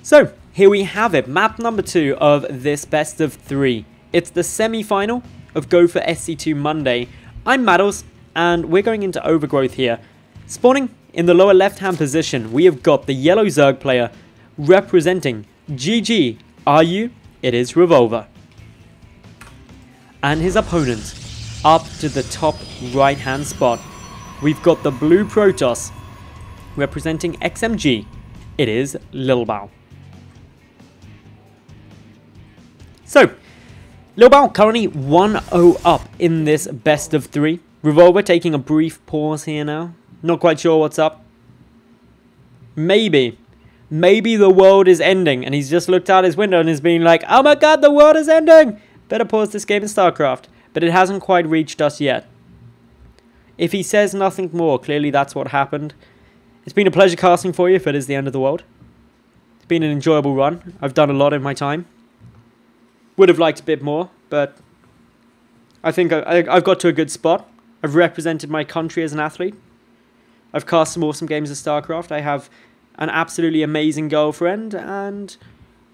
So, here we have it. Map number 2 of this best of 3. It's the semi-final of Go for SC2 Monday. I'm Madals, and we're going into Overgrowth here. Spawning in the lower left-hand position, we have got the yellow Zerg player representing GG. Are you? It is Revoler. And his opponent up to the top right-hand spot. We've got the blue Protoss representing XMG. It is Lilbow. So, Lilbow currently 1-0 up in this best of 3. Revoler taking a brief pause here now. Not quite sure what's up. Maybe the world is ending and he's just looked out his window and is being like, oh my god, the world is ending! Better pause this game in StarCraft. But it hasn't quite reached us yet. If he says nothing more, clearly that's what happened. It's been a pleasure casting for you if it is the end of the world. It's been an enjoyable run. I've done a lot in my time. Would have liked a bit more, but I think I've got to a good spot. I've represented my country as an athlete. I've cast some awesome games of StarCraft. I have an absolutely amazing girlfriend, and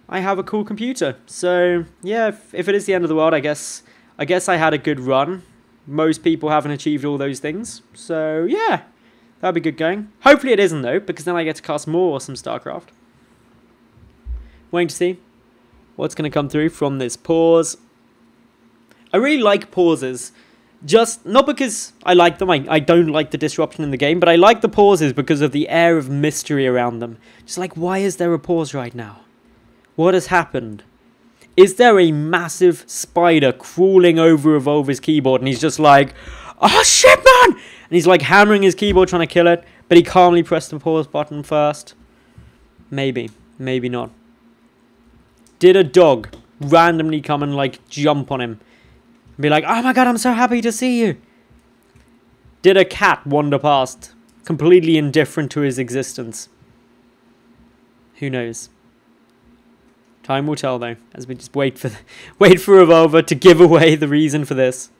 I have a cool computer. So, yeah, if it is the end of the world, I guess I had a good run. Most people haven't achieved all those things. So, yeah, that'd be good going. Hopefully it isn't, though, because then I get to cast more awesome StarCraft. Waiting to see what's going to come through from this pause. I really like pauses. Just, not because I like them, I don't like the disruption in the game, but I like the pauses because of the air of mystery around them. Just like, why is there a pause right now? What has happened? Is there a massive spider crawling over Revolver's keyboard and he's just like, oh shit man! And he's like hammering his keyboard trying to kill it, but he calmly pressed the pause button first. Maybe, maybe not. Did a dog randomly come and like jump on him and be like, oh my god, I'm so happy to see you? Did a cat wander past, completely indifferent to his existence? Who knows? Time will tell though, as we just wait for Revolver to give away the reason for this.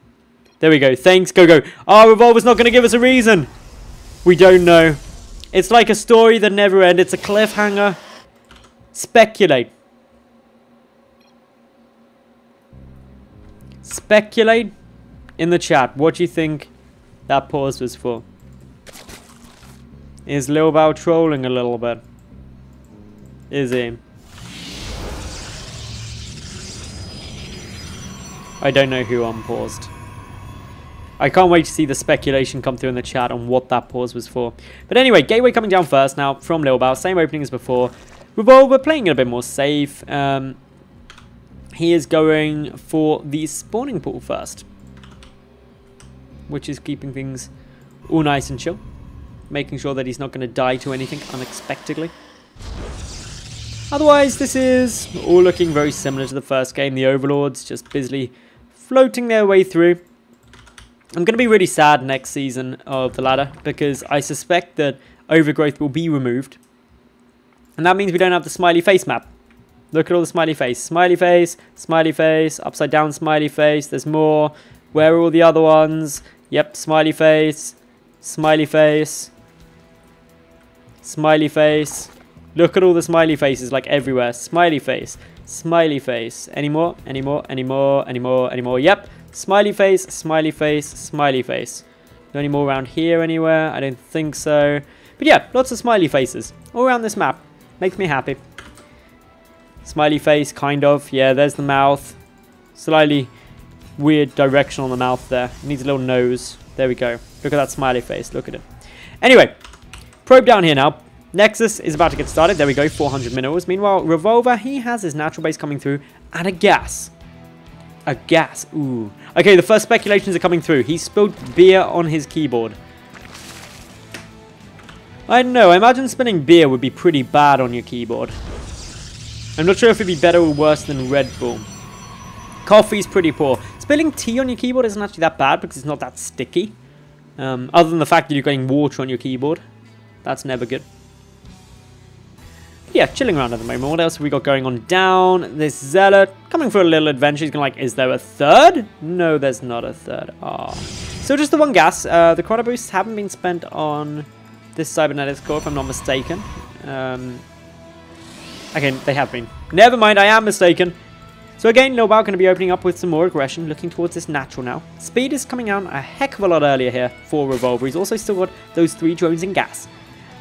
There we go. Thanks, go. Oh, Revolver's not going to give us a reason. We don't know. It's like a story that never ends. It's a cliffhanger. Speculate. Speculate in the chat. What do you think that pause was for? Is Lilbow trolling a little bit? Is he? I don't know who unpaused. I can't wait to see the speculation come through in the chat on what that pause was for. But anyway, Gateway coming down first now from Lilbow. Same opening as before. Revolver playing it a bit more safe. He is going for the spawning pool first, which is keeping things all nice and chill. Making sure that he's not going to die to anything unexpectedly. Otherwise, this is all looking very similar to the first game. The Overlords just busily floating their way through. I'm going to be really sad next season of the ladder because I suspect that Overgrowth will be removed. And that means we don't have the smiley face map. Look at all the smiley face. Smiley face, upside down smiley face. There's more. Where are all the other ones? Yep, smiley face, smiley face, smiley face. Look at all the smiley faces like everywhere. Smiley face, smiley face. Any more? Any more? Any more? Any more? Any more? Yep. Smiley face, smiley face, smiley face. Any more around here anywhere? I don't think so. But yeah, lots of smiley faces all around this map. Makes me happy. Smiley face, kind of. Yeah, there's the mouth. Slightly weird direction on the mouth there. It needs a little nose. There we go. Look at that smiley face. Look at it. Anyway, probe down here now. Nexus is about to get started. There we go, 400 minerals. Meanwhile, Revolver, he has his natural base coming through and a gas. A gas. Ooh. Okay, the first speculations are coming through. He spilled beer on his keyboard. I don't know. I imagine spilling beer would be pretty bad on your keyboard. I'm not sure if it'd be better or worse than Red Bull. Coffee's pretty poor. Spilling tea on your keyboard isn't actually that bad because it's not that sticky. Other than the fact that you're getting water on your keyboard. That's never good. Yeah, chilling around at the moment. What else have we got going on down? This Zealot coming for a little adventure. He's going to like, is there a third? No, there's not a third. Ah. So just the one gas. The chrono boosts haven't been spent on this cybernetics core, if I'm not mistaken. Okay, they have been. Never mind, I am mistaken. So again, Lilbow going to be opening up with some more aggression, looking towards this natural now. Speed is coming out a heck of a lot earlier here for Revolver. He's also still got those 3 drones in gas.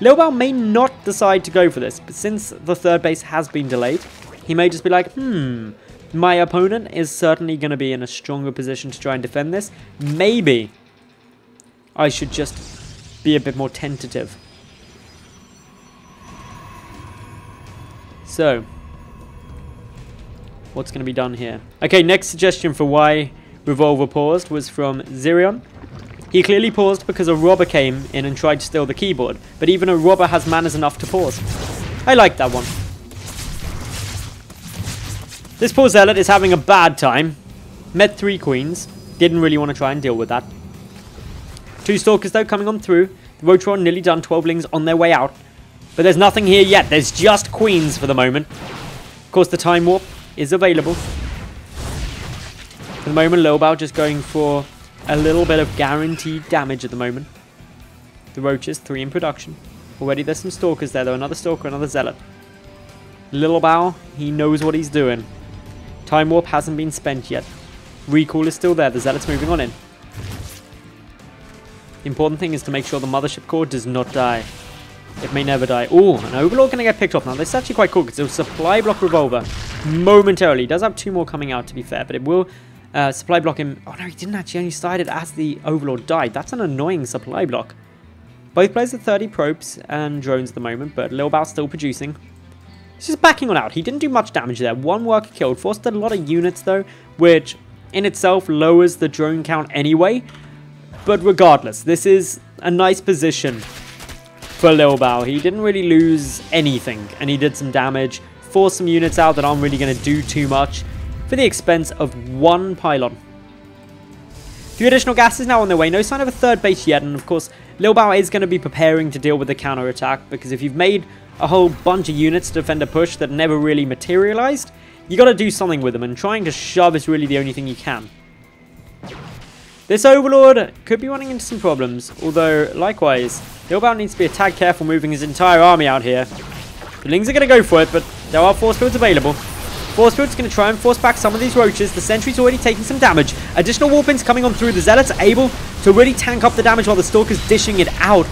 Lilbow may not decide to go for this, but since the third base has been delayed, he may just be like, my opponent is certainly going to be in a stronger position to try and defend this. Maybe I should just be a bit more tentative. So, what's going to be done here? Okay, next suggestion for why Revolver paused was from Zirion. He clearly paused because a robber came in and tried to steal the keyboard, but even a robber has manners enough to pause. I like that one. This poor zealot is having a bad time. Met 3 queens. Didn't really want to try and deal with that. 2 stalkers though coming on through. The Rotron nearly done. 12lings on their way out. But there's nothing here yet. There's just queens for the moment. Of course, the time warp is available. For the moment, Lilbow just going for a little bit of guaranteed damage at the moment. The roaches, 3 in production. Already there's some stalkers there though. Another stalker, another zealot. Lilbow, he knows what he's doing. Time warp hasn't been spent yet. Recall is still there. The zealot's moving on in. The important thing is to make sure the mothership core does not die. It may never die. Oh, an overlord going to get picked off now. This is actually quite cool because it will supply block Revolver momentarily. He does have 2 more coming out to be fair, but it will supply block him. Oh no, he didn't actually. Only started as the overlord died. That's an annoying supply block. Both players have 30 probes and drones at the moment, but Lilbow still producing. He's just backing on out. He didn't do much damage there. 1 worker killed. Forced a lot of units though, which in itself lowers the drone count anyway. But regardless, this is a nice position for Lilbow. He didn't really lose anything, and he did some damage. Forced some units out that aren't really going to do too much for the expense of 1 pylon. A few additional gases now on their way. No sign of a third base yet, and of course, Lilbow is going to be preparing to deal with the counter-attack, because if you've made a whole bunch of units to defend a push that never really materialized, you got to do something with them, and trying to shove is really the only thing you can. This Overlord could be running into some problems, although likewise, Lilbow needs to be a tad careful moving his entire army out here. The Lings are going to go for it, but there are force fields available. Force field's going to try and force back some of these roaches. The sentry's already taking some damage. Additional warpins coming on through. The zealots are able to really tank up the damage while the stalker's dishing it out.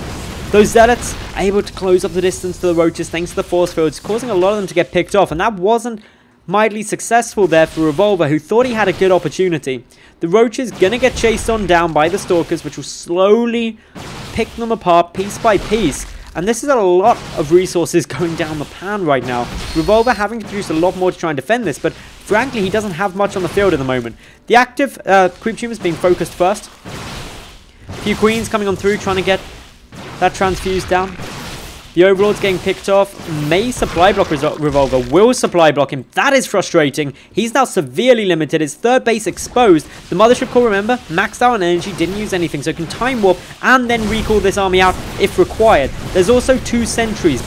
Those zealots are able to close up the distance to the roaches thanks to the force fields, causing a lot of them to get picked off, and that wasn't mildly successful there for Revolver, who thought he had a good opportunity. The roaches gonna get chased on down by the stalkers, which will slowly pick them apart piece by piece. And this is a lot of resources going down the pan right now. Revolver having to produce a lot more to try and defend this, but frankly, he doesn't have much on the field at the moment. The active creep tumors being focused first. A few queens coming on through, trying to get that transfused down. The Overlord's getting picked off. May supply block Revolver. Will supply block him. That is frustrating. He's now severely limited. His third base exposed. The Mothership Core, remember, maxed out on energy. Didn't use anything. So can time warp and then recall this army out if required. There's also 2 sentries.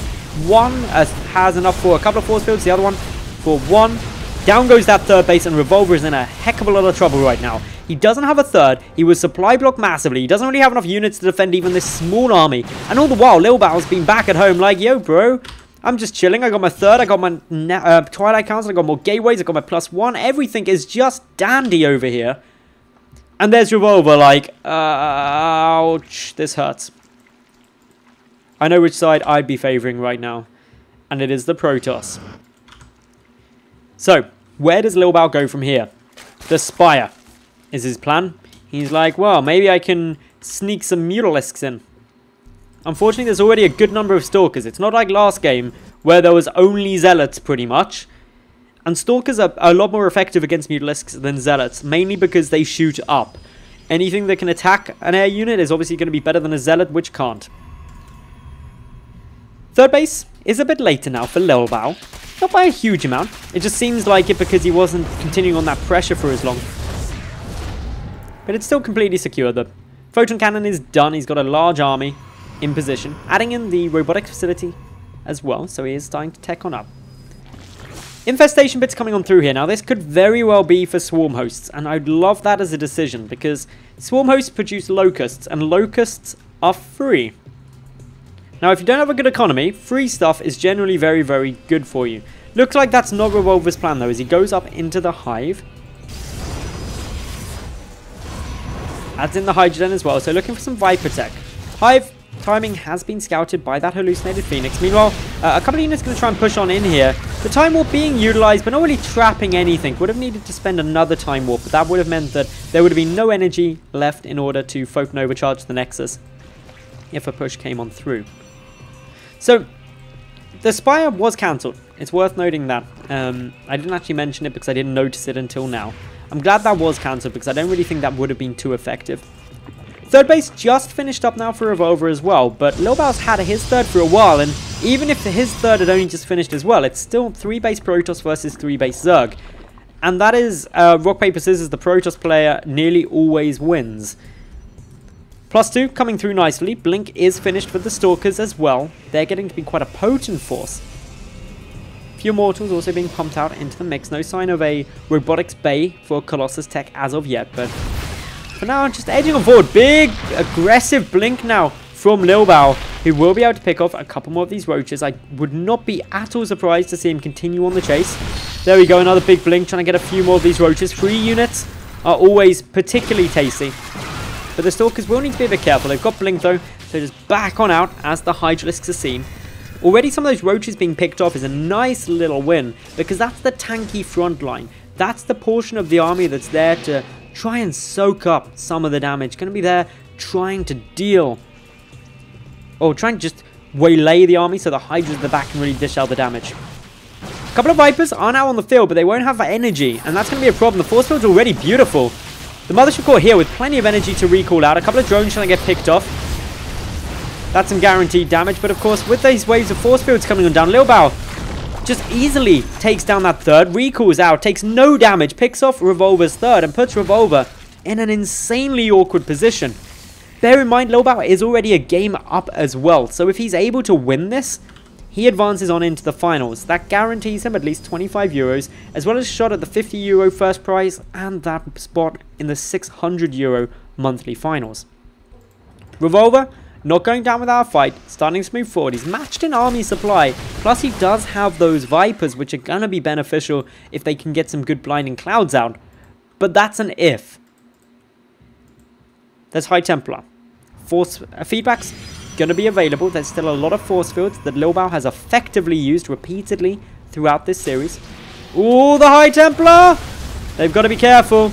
One has enough for a couple of force fields. The other one for 1. Down goes that third base, and Revolver is in a heck of a lot of trouble right now. He doesn't have a third. He was supply blocked massively. He doesn't really have enough units to defend even this small army. And all the while, Lilbow's been back at home like, yo, bro, I'm just chilling. I got my third. I got my Twilight Council. I got more gateways. I got my +1. Everything is just dandy over here. And there's Revolver like, ouch, this hurts. I know which side I'd be favoring right now. And it is the Protoss. So, where does Lilbow go from here? The Spire is his plan. He's like, well, maybe I can sneak some Mutalisks in. Unfortunately, there's already a good number of Stalkers. It's not like last game, where there was only Zealots, pretty much. And Stalkers are a lot more effective against Mutalisks than Zealots, mainly because they shoot up. Anything that can attack an air unit is obviously going to be better than a Zealot, which can't. Third base is a bit later now for Lilbow. Not by a huge amount. It just seems like it because he wasn't continuing on that pressure for as long. But it's still completely secure. The photon cannon is done. He's got a large army in position. Adding in the robotics facility as well. So he is starting to tech on up. Infestation bits coming on through here. Now this could very well be for swarm hosts. And I'd love that as a decision. Because swarm hosts produce locusts. And locusts are free. Now, if you don't have a good economy, free stuff is generally very, very good for you. Looks like that's not Revolver's plan though, as he goes up into the hive. Adds in the Hydrogen as well, so looking for some Viper tech. Hive timing has been scouted by that hallucinated Phoenix. Meanwhile, a couple of units going to try and push on in here. The Time Warp being utilized, but not really trapping anything. Would have needed to spend another Time Warp, but that would have meant that there would have been no energy left in order to Photon Overcharge the Nexus if a push came on through. So, the Spire was cancelled. It's worth noting that. I didn't actually mention it because I didn't notice it until now. I'm glad that was cancelled because I don't really think that would have been too effective. Third base just finished up now for Revolver as well, but Lilbow's had his third for a while, and even if his third had only just finished as well, it's still 3-base Protoss versus 3-base Zerg. And that is rock, paper, scissors. The Protoss player nearly always wins. +2 coming through nicely. Blink is finished for the Stalkers as well. They're getting to be quite a potent force. Few Mortals also being pumped out into the mix. No sign of a Robotics Bay for Colossus tech as of yet, but for now, just edging on forward. Big, aggressive Blink now from Lilbow, who will be able to pick off a couple more of these Roaches. I would not be at all surprised to see him continue on the chase. There we go, another big Blink, trying to get a few more of these Roaches. 3 units are always particularly tasty, but the Stalkers will need to be a bit careful. They've got Blink though, so just back on out as the Hydralisks are seen. Already some of those Roaches being picked off is a nice little win, because that's the tanky front line. That's the portion of the army that's there to try and soak up some of the damage. Going to be there trying to deal, or trying to just waylay the army so the Hydras at the back can really dish out the damage. A couple of Vipers are now on the field, but they won't have energy, and that's going to be a problem. The force field's already beautiful. The Mothership Core here with plenty of energy to recall out. A couple of drones trying to get picked off. That's some guaranteed damage, but of course, with these waves of force fields coming on down, Lilbow just easily takes down that third, recalls out, takes no damage, picks off Revolver's third, and puts Revolver in an insanely awkward position. Bear in mind, Lilbow is already a game up as well, so if he's able to win this, he advances on into the finals. That guarantees him at least 25 euros, as well as a shot at the 50 euro first prize, and that spot in the 600 euro monthly finals. Revolver not going down without a fight, starting to move forward. He's matched in army supply, plus he does have those Vipers, which are going to be beneficial if they can get some good blinding clouds out. But that's an if. There's High Templar. Force feedback's going to be available. There's still a lot of force fields that Lilbow has effectively used repeatedly throughout this series. Ooh, the High Templar! They've got to be careful.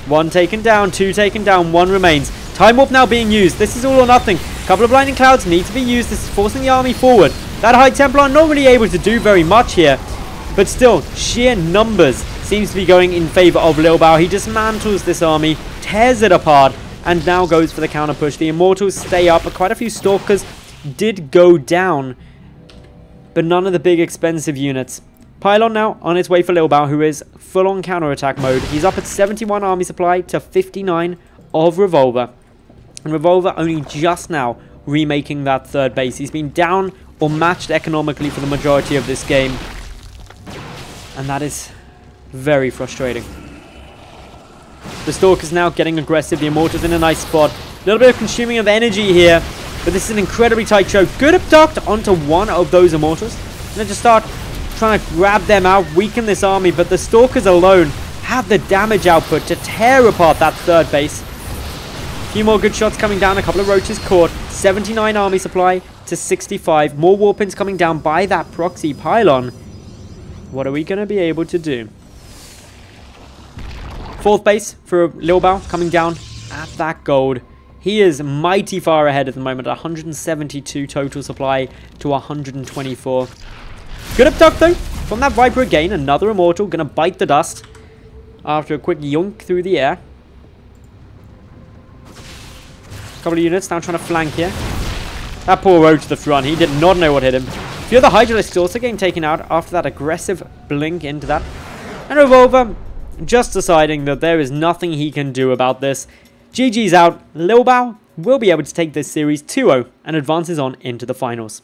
1 taken down, 2 taken down, 1 remains. Time Warp now being used. This is all or nothing. Couple of blinding clouds need to be used. This is forcing the army forward. That High Templar not really able to do very much here, but still, sheer numbers seems to be going in favor of Lilbow. He dismantles this army, tears it apart, and now goes for the counter push. The Immortals stay up, but quite a few Stalkers did go down, but none of the big expensive units. Pylon now on its way for Lilbow, who is full on counterattack mode. He's up at 71 army supply to 59 of Revolver. And Revolver only just now remaking that third base. He's been down or matched economically for the majority of this game, and that is very frustrating. The Stalker's now getting aggressive. The Immortal's in a nice spot. A little bit of consuming of energy here, but this is an incredibly tight choke. Good abduct onto one of those Immortals, and then just start trying to grab them out, weaken this army, but the Stalkers alone have the damage output to tear apart that third base. A few more good shots coming down, a couple of Roaches caught. 79 army supply to 65. More Warpins coming down by that proxy Pylon. What are we going to be able to do? Fourth base for Lilbow coming down at that gold. He is mighty far ahead at the moment. 172 total supply to 124. Good abduct though from that Viper again. Another Immortal going to bite the dust after a quick yoink through the air. Couple of units now trying to flank here. That poor road to the front. He did not know what hit him. A few of the Hydralisks also getting taken out after that aggressive blink into that. And Revolver just deciding that there is nothing he can do about this. GG's out. Lilbow will be able to take this series 2-0 and advances on into the finals.